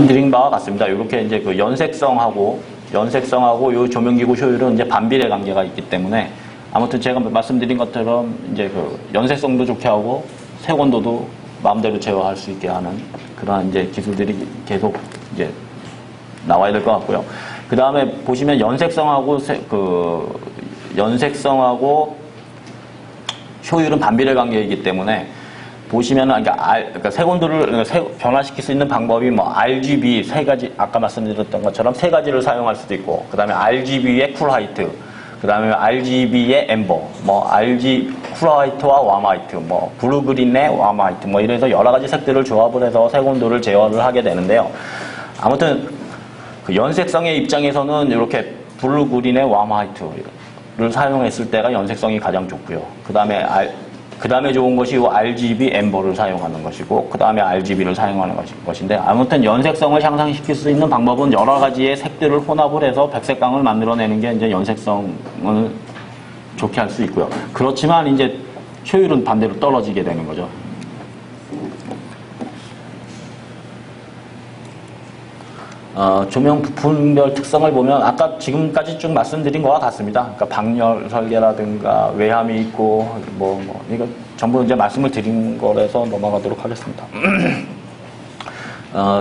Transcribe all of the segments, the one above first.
말씀드린 바와 같습니다. 이렇게 이제 그 연색성하고 요 조명기구 효율은 이제 반비례 관계가 있기 때문에 아무튼 제가 말씀드린 것처럼 이제 그 연색성도 좋게 하고 색온도도 마음대로 제어할 수 있게 하는 그러한 이제 기술들이 계속 이제 나와야 될 것 같고요. 그 다음에 보시면 연색성하고 효율은 반비례 관계이기 때문에 보시면은 그러니까 색온도를 변화시킬 수 있는 방법이 뭐 RGB 세 가지 아까 말씀드렸던 것처럼 세 가지를 사용할 수도 있고 그 다음에 RGB의 쿨 화이트 그 다음에 RGB의 엠버 뭐 RG 쿨 화이트와 웜 화이트 뭐 블루 그린의 웜 화이트 뭐 이래서 여러 가지 색들을 조합을 해서 색온도를 제어를 하게 되는데요. 아무튼 그 연색성의 입장에서는 이렇게 블루 그린의 웜 화이트를 사용했을 때가 연색성이 가장 좋고요. 그 다음에 좋은 것이 이 RGB 엠버를 사용하는 것이고 그 다음에 RGB를 사용하는 것인데 아무튼 연색성을 향상시킬 수 있는 방법은 여러 가지의 색들을 혼합을 해서 백색광을 만들어내는 게 이제 연색성을 좋게 할 수 있고요. 그렇지만 이제 효율은 반대로 떨어지게 되는 거죠. 조명 부품별 특성을 보면 아까 지금까지 쭉 말씀드린 것과 같습니다. 그러니까 방열 설계라든가 외함이 있고 이거 전부 이제 말씀을 드린 거라서 넘어가도록 하겠습니다.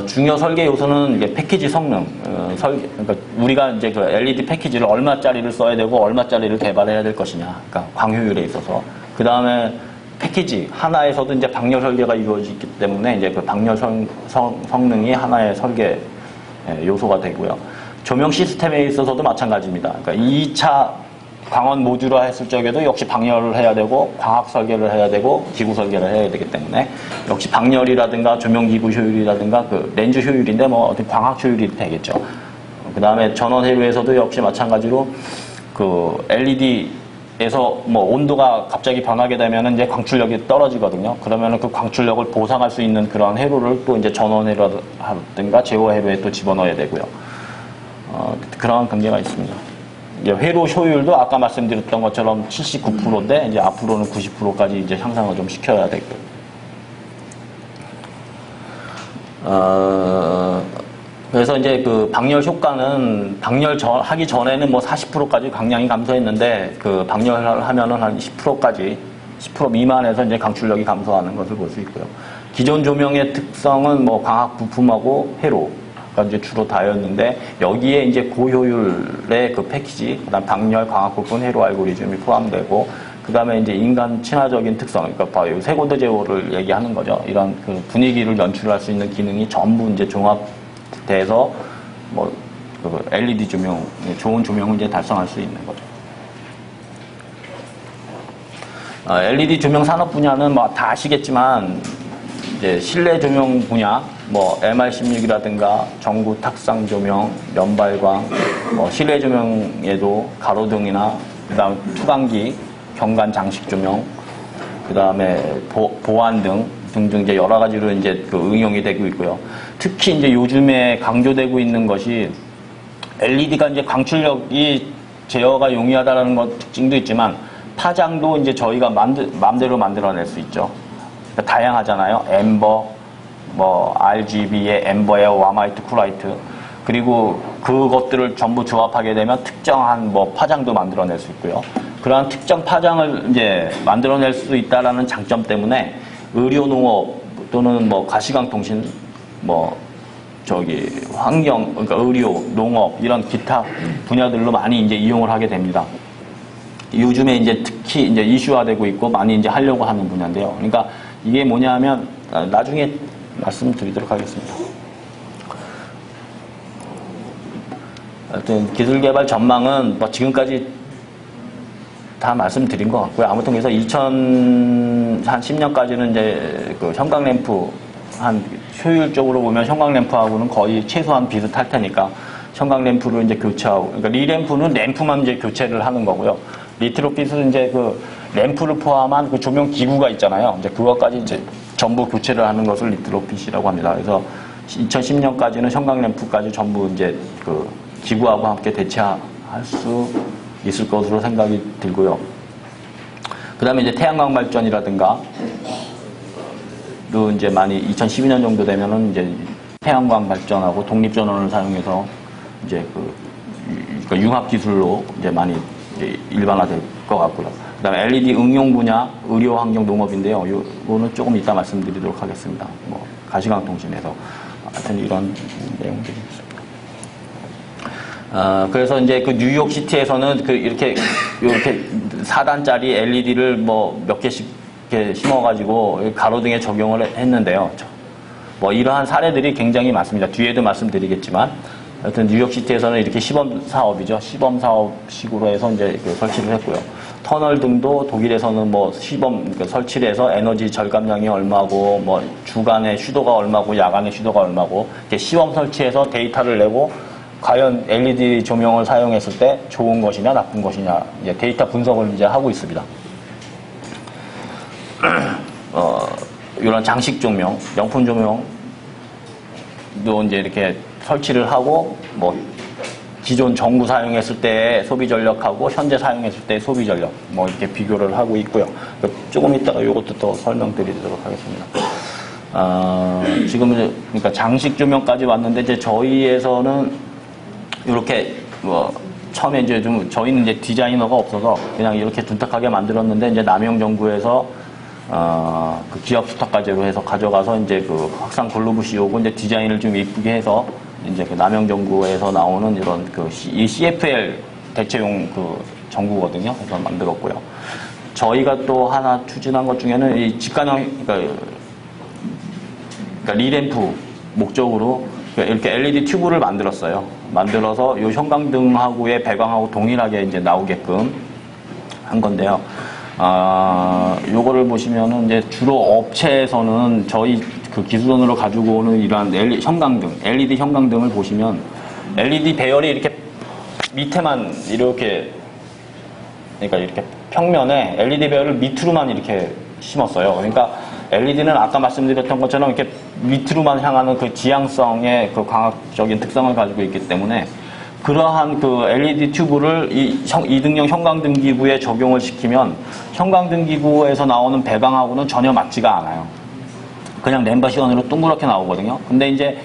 중요 설계 요소는 이게 패키지 성능, 그러니까 우리가 이제 그 LED 패키지를 얼마짜리를 써야 되고 얼마짜리를 개발해야 될 것이냐, 그러니까 광효율에 있어서 그 다음에 패키지 하나에서도 이제 방열 설계가 이루어지기 때문에 이제 그 방열 성능이 하나의 설계 요소가 되고요. 조명 시스템에 있어서도 마찬가지입니다. 그러니까 2차 광원 모듈화 했을 적에도 역시 방열을 해야 되고 광학 설계를 해야 되고 기구 설계를 해야 되기 때문에 역시 방열이라든가 조명기구 효율이라든가 그 렌즈 효율인데 뭐 어떤 광학 효율이 되겠죠. 그 다음에 전원 회로에서도 역시 마찬가지로 그 LED에서 뭐 온도가 갑자기 변하게 되면 이제 광출력이 떨어지거든요. 그러면 그 광출력을 보상할 수 있는 그런 회로를 또 이제 전원 회로라든가 제어 회로에 또 집어넣어야 되고요. 그런 관계가 있습니다. 이제 회로 효율도 아까 말씀드렸던 것처럼 79%인데 이제 앞으로는 90%까지 이제 향상을 좀 시켜야 되고요. 그래서 이제 그 방열 효과는 하기 전에는 뭐 40%까지 광량이 감소했는데 그 방열을 하면은 한 10%까지 10% 미만에서 이제 강출력이 감소하는 것을 볼 수 있고요. 기존 조명의 특성은 뭐 광학 부품하고 회로 가 이제 주로 다였는데 여기에 이제 고효율의 그 패키지, 그다음 방열, 광학 부품, 회로 알고리즘이 포함되고 그다음에 이제 인간 친화적인 특성, 그러니까 바로 색온도 제어를 얘기하는 거죠. 이런 그 분위기를 연출할 수 있는 기능이 전부 이제 종합돼서 뭐 그 LED 조명, 좋은 조명을 이제 달성할 수 있는 거죠. LED 조명 산업 분야는 뭐 다 아시겠지만 이제 실내 조명 분야, 뭐 MR16이라든가 전구 탁상 조명, 면발광, 뭐 실내 조명에도 가로등이나 그다음 투광기, 경관 장식 조명, 그다음에 보안등 등등 이제 여러 가지로 이제 그 응용이 되고 있고요. 특히 이제 요즘에 강조되고 있는 것이 LED가 이제 광출력이 제어가 용이하다라는 것 특징도 있지만 파장도 이제 저희가 마음대로 만들어낼 수 있죠. 그러니까 다양하잖아요. 엠버, 뭐 RGB의 엠버의 웜화이트, 쿨화이트, 그리고 그것들을 전부 조합하게 되면 특정한 뭐 파장도 만들어낼 수 있고요. 그러한 특정 파장을 이제 만들어낼 수 있다라는 장점 때문에 의료 농업 또는 뭐 가시광통신, 뭐 환경, 그러니까 의료, 농업 이런 기타 분야들로 많이 이제 이용을 하게 됩니다. 요즘에 이제 특히 이제 이슈화되고 있고 많이 이제 하려고 하는 분야인데요. 그러니까 이게 뭐냐면 나중에 말씀드리도록 하겠습니다. 하여튼 기술 개발 전망은 뭐 지금까지 다 말씀드린 것 같고요. 아무튼 그래서 2010년까지는 이제 그 형광 램프 효율적으로 보면 형광 램프하고는 거의 최소한 비슷할 테니까 형광 램프를 이제 교체하고, 그러니까 리램프는 램프만 이제 교체를 하는 거고요. 리트로핏은 이제 그 램프를 포함한 그 조명 기구가 있잖아요. 이제 그것까지 이제 전부 교체를 하는 것을 리트로핏이라고 합니다. 그래서 2010년까지는 형광 램프까지 전부 이제 그 기구하고 함께 대체할 수 있을 것으로 생각이 들고요. 그 다음에 이제 태양광 발전이라든가 또 이제 많이 2012년 정도 되면은 이제 태양광 발전하고 독립전원을 사용해서 이제 그러니까 융합 기술로 이제 많이 이제 일반화될 것 같고요. 그다음에 LED 응용 분야, 의료, 환경, 농업인데요. 이거는 조금 이따 말씀드리도록 하겠습니다. 뭐 가시광통신에서 하여튼 이런 내용들이 있습니다. 그래서 이제 그 뉴욕시티에서는 그 이렇게 4단짜리 LED를 뭐 몇 개씩 이렇게 심어가지고 가로등에 적용을 했는데요. 뭐 이러한 사례들이 굉장히 많습니다. 뒤에도 말씀드리겠지만, 하여튼 뉴욕시티에서는 이렇게 시범 사업이죠. 시범 사업식으로 해서 이제 그 설치를 했고요. 터널 등도 독일에서는 뭐 시범 그러니까 설치를 해서 에너지 절감량이 얼마고, 뭐 주간의 휴도가 얼마고, 야간의 휴도가 얼마고, 이렇게 시범 설치해서 데이터를 내고, 과연 LED 조명을 사용했을 때 좋은 것이냐 나쁜 것이냐 이제 데이터 분석을 이제 하고 있습니다. 이런 장식 조명, 명품 조명도 이제 이렇게 설치를 하고 뭐 기존 전구 사용했을 때 소비 전력하고 현재 사용했을 때 소비 전력 뭐 이렇게 비교를 하고 있고요. 조금 이따가 이것도 더 설명드리도록 하겠습니다. 지금 그러니까 장식 조명까지 왔는데 이제 저희에서는 이렇게 뭐 처음에 이제 좀 저희는 이제 디자이너가 없어서 그냥 이렇게 둔탁하게 만들었는데 이제 남영정구에서 그 기업 수탁과제로 해서 가져가서 이제 그 확산 글로브 씌우고 이제 디자인을 좀 이쁘게 해서 이제 그 남영정구에서 나오는 이런 이 CFL 대체용 그 전구거든요. 그래서 만들었고요. 저희가 또 하나 추진한 것 중에는 이 직관형 그러니까 리램프 목적으로 이렇게 LED 튜브를 만들었어요. 만들어서 이 형광등하고의 배광하고 동일하게 이제 나오게끔 한 건데요. 요거를 보시면은 이제 주로 업체에서는 저희 그 기술원으로 가지고 오는 이러한 형광등, LED 형광등을 보시면 LED 배열이 이렇게 밑에만 이렇게 그러니까 이렇게 평면에 LED 배열을 밑으로만 이렇게 심었어요. 그러니까 LED는 아까 말씀드렸던 것처럼 이렇게 밑으로만 향하는 그 지향성의 그 광학적인 특성을 가지고 있기 때문에 그러한 그 LED 튜브를 이 이등용 형광등 기구에 적용을 시키면 형광등 기구에서 나오는 배광하고는 전혀 맞지가 않아요. 그냥 램바시언으로 둥그렇게 나오거든요. 근데 이제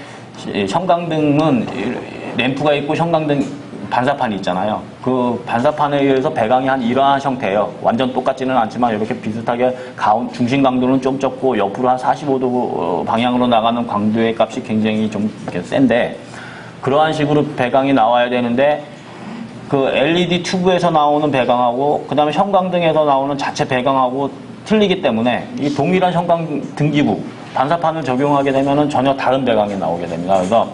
형광등은 램프가 있고 형광등 반사판이 있잖아요. 그 반사판에 의해서 배광이 한 이러한 형태예요. 완전 똑같지는 않지만 이렇게 비슷하게 중심 강도는 좀 적고 옆으로 한 45도 방향으로 나가는 광도의 값이 굉장히 좀 이렇게 센데 그러한 식으로 배광이 나와야 되는데 그 LED 튜브에서 나오는 배광하고 그 다음에 형광등에서 나오는 자체 배광하고 틀리기 때문에 이 동일한 형광등 기구 반사판을 적용하게 되면은 전혀 다른 배광이 나오게 됩니다. 그래서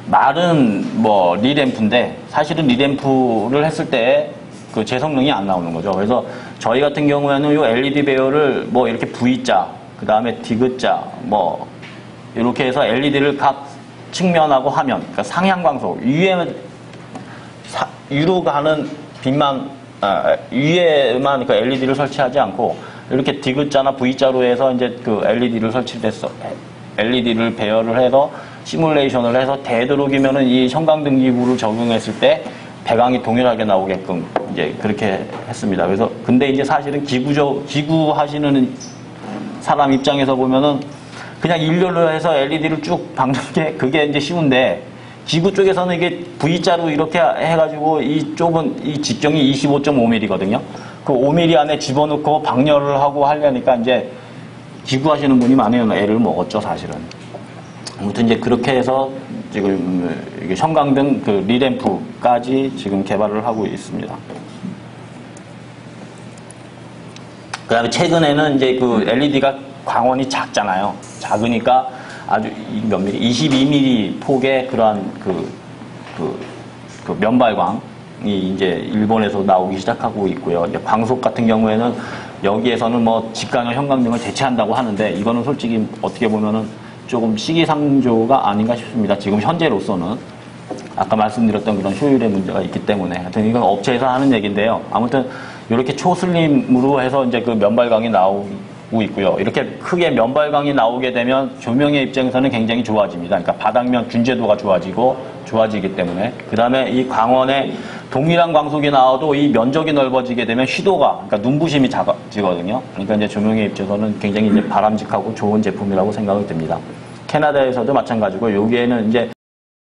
말은 뭐 리램프인데 사실은 리램프를 했을 때 그 재성능이 안 나오는 거죠. 그래서 저희 같은 경우에는 이 LED 배열을 뭐 이렇게 V자, 그 다음에 디귿자, 뭐 이렇게 해서 LED를 각 측면하고 화면, 그러니까 상향 광속 위로 가는 빛만 위에만 그 LED를 설치하지 않고 이렇게 디귿자나 V자로 해서 이제 그 LED를 설치됐어. LED를 배열을 해서 시뮬레이션을 해서 되도록이면은 이 형광등 기구를 적용했을 때 배광이 동일하게 나오게끔 이제 그렇게 했습니다. 그래서 근데 이제 사실은 기구 하시는 사람 입장에서 보면은 그냥 일렬로 해서 LED를 쭉 박는 게 그게 이제 쉬운데 기구 쪽에서는 이게 V자로 이렇게 해가지고 이쪽은 이 직경이 25.5mm거든요. 그 5mm 안에 집어넣고 방열을 하고 하려니까 이제 기구 하시는 분이 많이 애를 먹었죠, 사실은. 아무튼 이제 그렇게 해서 지금 형광등 그 리램프까지 지금 개발을 하고 있습니다. 그 다음에 최근에는 이제 그 LED가 광원이 작잖아요. 작으니까 아주 몇 미리? 22mm 폭의 그러한 그 면발광이 이제 일본에서 나오기 시작하고 있고요. 이제 광속 같은 경우에는 여기에서는 뭐 직광형 형광등을 대체한다고 하는데 이거는 솔직히 어떻게 보면은 조금 시기상조가 아닌가 싶습니다. 지금 현재로서는 아까 말씀드렸던 그런 효율의 문제가 있기 때문에 하여튼 이건 업체에서 하는 얘기인데요. 아무튼 이렇게 초슬림으로 해서 이제 그 면발광이 나오고 있고요. 이렇게 크게 면발광이 나오게 되면 조명의 입장에서는 굉장히 좋아집니다. 그러니까 바닥면 균제도가 좋아지기 때문에 그 다음에 이 광원에 동일한 광속이 나와도 이 면적이 넓어지게 되면 휘도가 그러니까 눈부심이 작아지거든요. 그러니까 이제 조명의 입장에서는 굉장히 이제 바람직하고 좋은 제품이라고 생각이 듭니다. 캐나다에서도 마찬가지고 여기에는 이제